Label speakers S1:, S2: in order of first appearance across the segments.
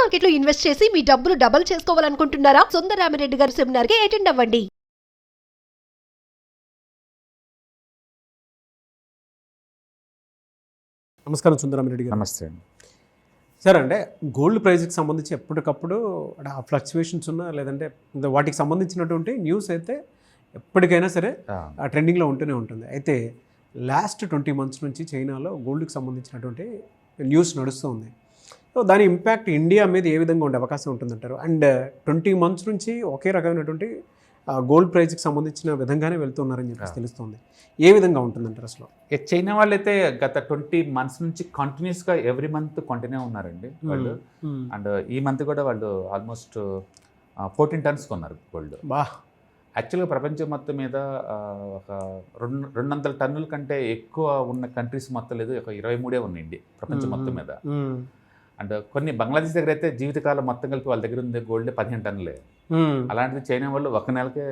S1: Market లో invest చేసి మీ డబ్బులు డబుల్ చేసుకోవాలనుకుంటున్నారా? సుందరరామిరెడ్డి గారి సెమినార్ కి అటెండ్ అవ్వండి.
S2: నమస్కారం సుందరరామిరెడ్డి గారు.
S3: నమస్తే అండి.
S2: సార్, అంటే గోల్డ్ ప్రైజ్కి సంబంధించి ఎప్పటికప్పుడు ఆ ఫ్లక్చువేషన్స్ ఉన్నా లేదంటే వాటికి సంబంధించినటువంటి న్యూస్ అయితే ఎప్పటికైనా సరే ఆ ట్రెండింగ్లో ఉంటూనే ఉంటుంది. అయితే లాస్ట్ 20 months నుంచి చైనాలో గోల్డ్కి సంబంధించినటువంటి న్యూస్ నడుస్తూ ఉంది. సో దాని ఇంపాక్ట్ ఇండియా మీద ఏ విధంగా ఉండే అవకాశం ఉంటుందంటారు? అండ్ 20 months నుంచి ఒకే రకమైనటువంటి గోల్డ్ ప్రైజ్కి సంబంధించిన విధంగానే వెళ్తున్నారని చెప్పేసి తెలుస్తుంది. ఏ విధంగా ఉంటుందంటారు అసలు?
S3: చైనా వాళ్ళైతే గత 20 months నుంచి కంటిన్యూస్గా ఎవ్రీ మంత్ కంటిన్యూ ఉన్నారండి వాళ్ళు. అండ్ ఈ మంత్ కూడా వాళ్ళు ఆల్మోస్ట్ 14 tons కొన్నారు గోల్డ్.
S2: బా,
S3: యాక్చువల్గా ప్రపంచం మొత్తం మీద ఒక 200 టన్నుల కంటే ఎక్కువ ఉన్న కంట్రీస్ మొత్తం లేదు, ఒక 23 ఉన్నాయండి ప్రపంచం మొత్తం మీద. అండ్ కొన్ని బంగ్లాదేశ్ దగ్గర అయితే జీవితకాలం మొత్తం కలిపి వాళ్ళ దగ్గర ఉంది గోల్డ్ 15 టన్నులే. అలాంటిది చైనా వాళ్ళు ఒక నెలకే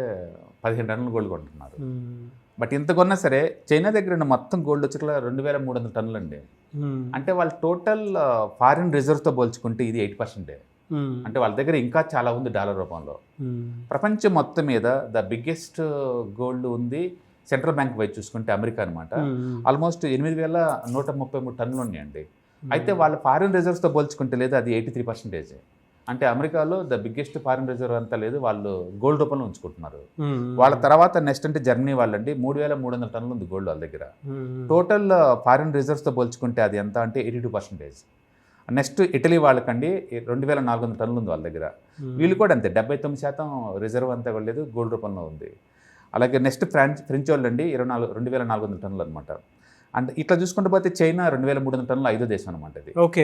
S3: 15 టన్నులు గోల్డ్ కొంటున్నారు. బట్ ఇంత కొన్నా సరే చైనా దగ్గర ఉన్న మొత్తం గోల్డ్ వచ్చి 2300 టన్నులు అండి. అంటే వాళ్ళ టోటల్ ఫారిన్ రిజర్వ్తో పోల్చుకుంటే ఇది 8%. అంటే వాళ్ళ దగ్గర ఇంకా చాలా ఉంది డాలర్ రూపంలో. ప్రపంచం మొత్తం మీద ద బిగ్గెస్ట్ గోల్డ్ ఉంది సెంట్రల్ బ్యాంక్ వైపు చూసుకుంటే అమెరికా అనమాట. ఆల్మోస్ట్ 8133 టన్నులు ఉన్నాయండి. అయితే వాళ్ళ ఫారిన్ రిజర్వ్స్తో పోల్చుకుంటే లేదు, అది 83%. అంటే అమెరికాలో ద బిగ్గెస్ట్ ఫారిన్ రిజర్వ్ అంతా లేదు, వాళ్ళు గోల్డ్ రూపంలో ఉంచుకుంటున్నారు. వాళ్ళ తర్వాత నెక్స్ట్ అంటే జర్మనీ వాళ్ళండి 3300 టన్నులు ఉంది గోల్డ్ వాళ్ళ దగ్గర. టోటల్ ఫారిన్ రిజర్వ్స్తో పోల్చుకుంటే అది ఎంత అంటే 82%. నెక్స్ట్ ఇటలీ వాళ్ళకండి 2400 టన్నులు ఉంది వాళ్ళ దగ్గర. వీళ్ళు కూడా అంతే 79% రిజర్వ్ అంతా లేదు, గోల్డ్ రూపంలో ఉంది. అలాగే నెక్స్ట్ ఫ్రెంచ్ వాళ్ళు అండి 2400 టన్నులు అనమాట. అండ్ ఇట్లా చూసుకుంటూ పోతే చైనా 2300 టన్నులు 5వ దేశం అనమాట ఇది.
S2: ఓకే.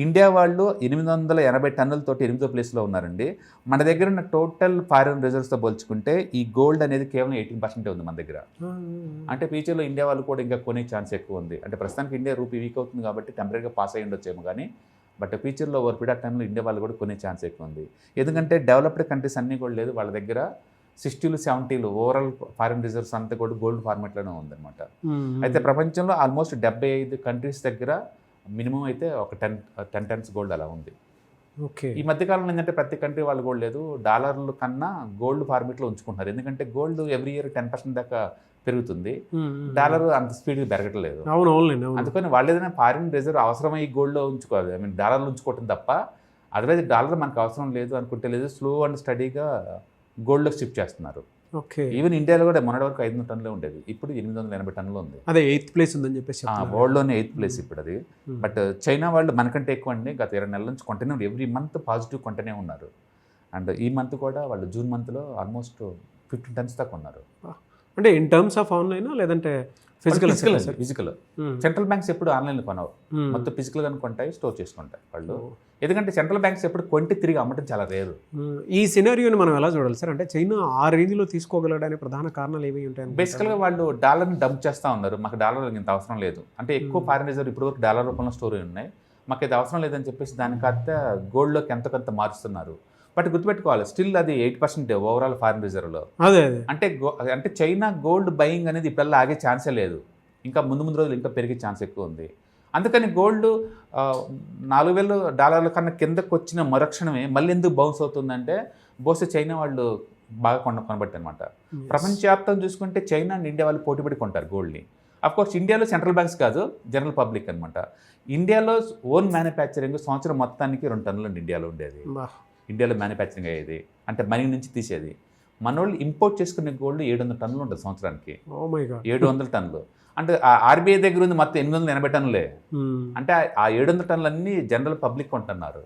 S3: ఇండియా వాళ్ళు 880 టన్నులతోటి 8వ ప్లేస్లో ఉన్నారండి. మన దగ్గర ఉన్న టోటల్ ఫారిన్ రిజర్వ్స్తో పోల్చుకుంటే ఈ గోల్డ్ అనేది కేవలం 18% ఉంది మన దగ్గర. అంటే ఫ్యూచర్లో ఇండియా వాళ్ళు కూడా ఇంకా కొనే ఛాన్స్ ఎక్కువ ఉంది. అంటే ప్రస్తుతానికి ఇండియా రూపీ వీక్ అవుతుంది కాబట్టి టెంపరీగా పాస్ అయ్యి ఉండొచ్చేమో కానీ, బట్ ఫ్యూచర్లో ఓవర్ పీరియడ్ ఆఫ్ టైంలో ఇండియా వాళ్ళు కూడా కొనే ఛాన్స్ ఎక్కువ ఉంది. ఎందుకంటే డెవలప్డ్ కంట్రీస్ అన్నీ కూడా లేదు, వాళ్ళ దగ్గర 60 70 ఓవరాల్ ఫారిన్ రిజర్వ్స్ అంతా కూడా గోల్డ్ ఫార్మేట్లోనే ఉందన్నమాట. అయితే ప్రపంచంలో ఆల్మోస్ట్ 75 కంట్రీస్ దగ్గర మినిమం అయితే ఒక 10 tons గోల్డ్ అలా ఉంది.
S2: ఓకే.
S3: ఈ మధ్యకాలంలో ఏంటంటే ప్రతి కంట్రీ వాళ్ళు గోల్డ్ లేదు, డాలర్లు కన్నా గోల్డ్ ఫార్మేట్లో ఉంచుకుంటున్నారు. ఎందుకంటే గోల్డ్ ఎవ్రీ ఇయర్ 10% దాకా పెరుగుతుంది, డాలర్ అంత స్పీడ్గా పెరగట్లేదు. అందుకని వాళ్ళు ఏదైనా ఫారిన్ రిజర్వ్ అవసరమై గోల్డ్లో ఉంచుకోవాలి, ఐ మీన్ డాలర్లు ఉంచుకోవటం తప్ప. అదర్వైజ్ డాలర్ మనకు అవసరం లేదు అనుకుంటే లేదు, స్లో అండ్ స్టడీగా గోల్డ్లోకి షిఫ్ట్ చేస్తున్నారు.
S2: ఓకే.
S3: ఈవెన్ ఇండియాలో కూడా మొన్నటి వరకు 500 టన్నులే ఉండేది, ఇప్పుడు 880 టన్నులు ఉంది.
S2: అదే 8th ప్లేస్ ఉందని చెప్పేసి
S3: వరల్డ్లోనే 8th ప్లేస్ ఇప్పుడు అది. బట్ చైనా వాళ్ళు మనకంటే ఎక్కువ అండి, గత 20 నెలల నుంచి కొంటూనే ఎవ్రీ మంత్ పాజిటివ్ కొంటూనే ఉన్నారు. అండ్ ఈ మంత్ కూడా వాళ్ళు జూన్ మంత్లో ఆల్మోస్ట్ 15 tons దాకా ఉన్నారు.
S2: అంటే ఇన్ టర్మ్స్ ఆఫ్ ఆన్లైనా లేదంటే ఫిజికల్?
S3: సెంట్రల్ బ్యాంక్స్ ఎప్పుడు ఆన్లైన్లో కొనవు, మొత్తం ఫిజికల్గా కొంటాయి, స్టోర్ చేసుకుంటాయి వాళ్ళు. ఎందుకంటే సెంట్రల్ బ్యాంక్స్ ఎప్పుడు కొంటే తిరిగి అమ్మటం చాలా రేరు.
S2: ఈ సినారియోని మనం ఎలా చూడాలి సార్? అంటే చైనా ఆ రేంజ్లో తీసుకోగలడానికి ప్రధాన కారణాలు ఏవి ఉంటాయి?
S3: బేసికల్గా వాళ్ళు డాలర్ని డంప్ చేస్తూ ఉన్నారు, మాకు డాలర్ ఇంత అవసరం లేదు అంటే. ఎక్కువ ఫారిన్ రిజర్వ్ ఇప్పటివరకు డాలర్ రూపంలో స్టోర్ ఉన్నాయి, మాకు ఇది అవసరం లేదని చెప్పేసి దానికైతే గోల్డ్లోకి ఎంత కొంత మారుస్తున్నారు. బట్ గుర్తుపెట్టుకోవాలి, స్టిల్ అది 8% ఓవరాల్ ఫారిన్ రిజర్వ్లో.
S2: అదే
S3: అంటే చైనా గోల్డ్ బయింగ్ అనేది ఇప్పుడల్లా ఆగే ఛాన్సే లేదు, ఇంకా ముందు రోజులు ఇంకా పెరిగే ఛాన్స్ ఎక్కువ ఉంది. అందుకని గోల్డ్ $4000 కన్నా కిందకు వచ్చిన మరుక్షణమే మళ్ళీ ఎందుకు బౌన్స్ అవుతుందంటే బహుశా చైనా వాళ్ళు బాగా కొనబట్టి అనమాట. ప్రపంచవ్యాప్తంగా చూసుకుంటే చైనా అండ్ ఇండియా వాళ్ళు పోటీపడి కొంటారు గోల్డ్ని. అఫ్కోర్స్ ఇండియాలో సెంట్రల్ బ్యాంక్స్ కాదు, జనరల్ పబ్లిక్ అనమాట. ఇండియాలో ఓన్ మ్యానుఫ్యాక్చరింగ్ సంవత్సరం మొత్తానికి 2 టన్నులు అండి ఇండియాలో ఉండేది. ఇండియాలో మ్యానుఫ్యాక్చరింగ్ అయ్యేది అంటే మనీ నుంచి తీసేది. మన వాళ్ళు ఇంపోర్ట్ చేసుకునే గోల్డ్ 700 టన్నులు ఉంటుంది సంవత్సరానికి. 700 టన్నులు అంటే ఆర్బీఐ దగ్గర ఉంది మొత్తం 880 టన్నులే. అంటే ఆ 700 టన్నులన్నీ జనరల్ పబ్లిక్ కొంటున్నారు.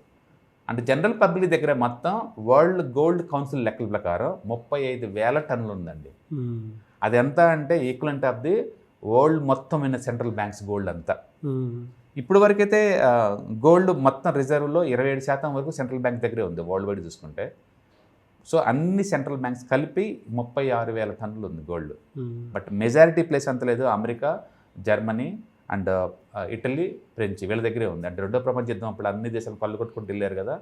S3: అంటే జనరల్ పబ్లిక్ దగ్గర మొత్తం వరల్డ్ గోల్డ్ కౌన్సిల్ లెక్కల ప్రకారం 35,000 టన్నులు ఉందండి. అది ఎంత అంటే ఈక్వలెంట్ ఆఫ్ ది వరల్డ్ మొత్తం ఉన్న సెంట్రల్ బ్యాంక్స్ గోల్డ్ అంతా. ఇప్పుడు వరకైతే గోల్డ్ మొత్తం రిజర్వ్లో 27% వరకు సెంట్రల్ బ్యాంక్ దగ్గరే ఉంది వరల్డ్ వైడ్ చూసుకుంటే. సో అన్ని సెంట్రల్ బ్యాంక్స్ కలిపి 36,000 టన్నులు ఉంది గోల్డ్. బట్ మెజారిటీ ప్లేస్ అంత లేదు, America, Germany and Italy, French వీళ్ళ దగ్గరే ఉంది. అంటే రెండో ప్రపంచ యుద్ధం అప్పుడు అన్ని దేశాలు పళ్ళు కొట్టుకుంటూ వెళ్ళారు కదా,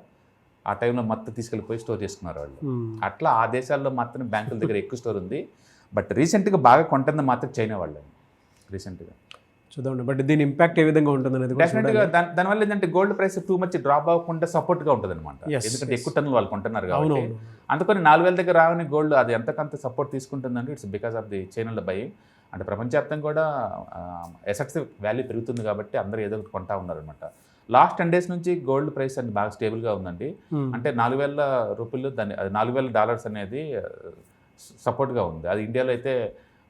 S3: ఆ టైంలో మొత్తం తీసుకెళ్ళిపోయి స్టోర్ చేసుకున్నారు వాళ్ళు. అట్లా ఆ దేశాల్లో మాత్రం బ్యాంకుల దగ్గర ఎక్కువ స్టోర్ ఉంది. బట్ రీసెంట్గా బాగా కొంటుంది మాత్రం చైనా వాళ్ళు రీసెంట్గా.
S2: సో చూద్దాం. బట్ దీని ఇంపాక్ట్ ఏ విధంగా ఉంటుంది అనేది కూడా
S3: డెఫినెట్గా
S2: చూడాలి.
S3: దానివల్ల ఏంటంటే gold price too much drop అవ్వకుండా సపోర్ట్గా ఉంటుంది అనమాట.
S2: Yes,
S3: ఎందుకంటే
S2: yes.
S3: ఎక్కువ టన్నులు వాళ్ళు కొంటున్నారు కాబట్టి.
S2: అవునవును.
S3: అందుకని 4,000 దగ్గర రావని గోల్డ్ అది ఎంతకంత సపోర్ట్ తీసుకుంటుందంటే it's because of the channel by. అంటే ప్రపంచవ్యాప్తంగా కూడా ఎసెట్స్ వాల్యూ పెరుగుతుంది కాబట్టి అందరూ ఏదో ఒకటి కొంటా ఉన్నారనమాట. లాస్ట్ 10 days నుంచి గోల్డ్ ప్రైస్ అనేది బాగా స్టేబుల్గా ఉందండి. అంటే 4,000 రూపాయలు దాన్ని అది $4,000 అనేది సపోర్ట్గా ఉంది. అది ఇండియాలో అయితే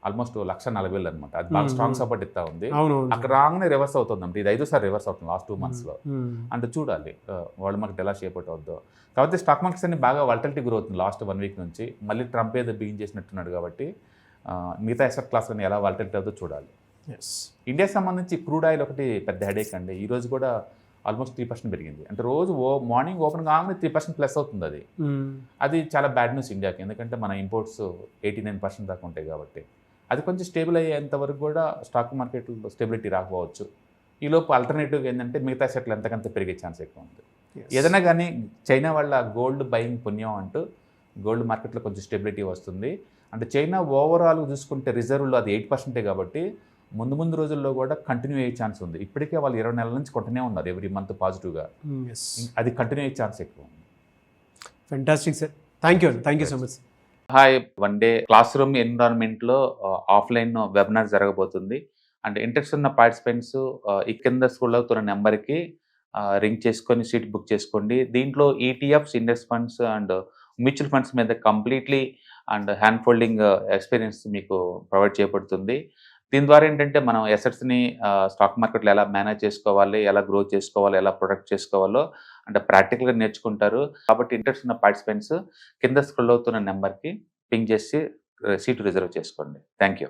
S3: ఆల్మోస్ట్ 1,40,000 అనమాట. అది బాగా స్ట్రాంగ్ సపోర్ట్ ఇస్తా ఉంది.
S2: అవునవును.
S3: అక్కడ రాగానే రివర్స్ అవుతుందంటే ఇది 5సారి రివర్స్ అవుతుంది లాస్ట్ 2 monthsలో. అంటే చూడాలి వరల్డ్ మార్కెట్ ఎలా షేప్ అవుట్ అవుద్దో. కాబట్టి స్టాక్ మార్కెట్స్ అన్ని బాగా వాలటిలిటీ గ్రోత్ అవుతుంది లాస్ట్ 1 week నుంచి. మళ్ళీ ట్రంప్ ఏదో బిగిన్ చేసినట్టున్నాడు కాబట్టి మిగతా ఎసెట్ క్లాస్ అని ఎలా వాలటిలిటీ అవుతుందో చూడాలి. ఇండియాకి సంబంధించి క్రూడ్ ఆయిల్ ఒకటి పెద్ద హెడేక్ అండి. ఈ రోజు కూడా ఆల్మోస్ట్ 3% పెరిగింది. అంటే రోజు మార్నింగ్ ఓపెన్ కాగానే 3% ప్లస్ అవుతుంది. అది చాలా బ్యాడ్ న్యూస్ ఇండియాకి. ఎందుకంటే మన ఇంపోర్ట్స్ 89% దాకా ఉంటాయి కాబట్టి. అది కొంచెం స్టేబుల్ అయ్యేంత వరకు కూడా స్టాక్ మార్కెట్లో స్టెబిలిటీ రాకపోవచ్చు. ఈలోపు ఆల్టర్నేటివ్ ఏంటంటే మిగతా సెట్లు ఎంతకంత పెరిగే ఛాన్స్ ఎక్కువ ఉంది. ఏదైనా కానీ చైనా వాళ్ళ గోల్డ్ బయింగ్ పుణ్యం అంటూ గోల్డ్ మార్కెట్లో కొంచెం స్టెబిలిటీ వస్తుంది. అంటే చైనా ఓవరాల్ చూసుకుంటే రిజర్వ్లో అది 8% కాబట్టి ముందు రోజుల్లో కూడా కంటిన్యూ అయ్యే ఛాన్స్ ఉంది. ఇప్పటికే వాళ్ళు 20 నెలల నుంచి కొంటూనే ఉన్నారు ఎవ్రీ మంత్ పాజిటివ్గా. అది కంటిన్యూ అయ్యే ఛాన్స్ ఎక్కువ ఉంది.
S2: Fantastic sir. Thank you so much.
S3: Hi, one day class room ఎన్విరాన్మెంట్లో ఆఫ్లైన్ వెబినార్ జరగబోతుంది. అంటే ఇంట్రెస్ట్ ఉన్న పార్టిసిపెంట్స్ ఈ కింద స్క్రోల్ అవుతున్న నెంబర్కి రింగ్ చేసుకొని సీట్ బుక్ చేసుకోండి. దీంట్లో ETFs, index funds and mutual funds మీద completely and hand holding experience మీకు ప్రొవైడ్ చేయబడుతుంది. దీని ద్వారా ఏంటంటే మనం ఎసెట్స్ని స్టాక్ మార్కెట్లో ఎలా మేనేజ్ చేసుకోవాలి, ఎలా గ్రో చేసుకోవాలి, ఎలా ప్రొటెక్ట్ చేసుకోవాలో అంటే ప్రాక్టికల్గా నేర్చుకుంటారు. కాబట్టి ఇంట్రెస్ట్ ఉన్న పార్టిసిపెంట్స్ కింద స్క్రోల్ అవుతున్న నెంబర్కి పింగ్ చేసి సీటు రిజర్వ్ చేసుకోండి. Thank you.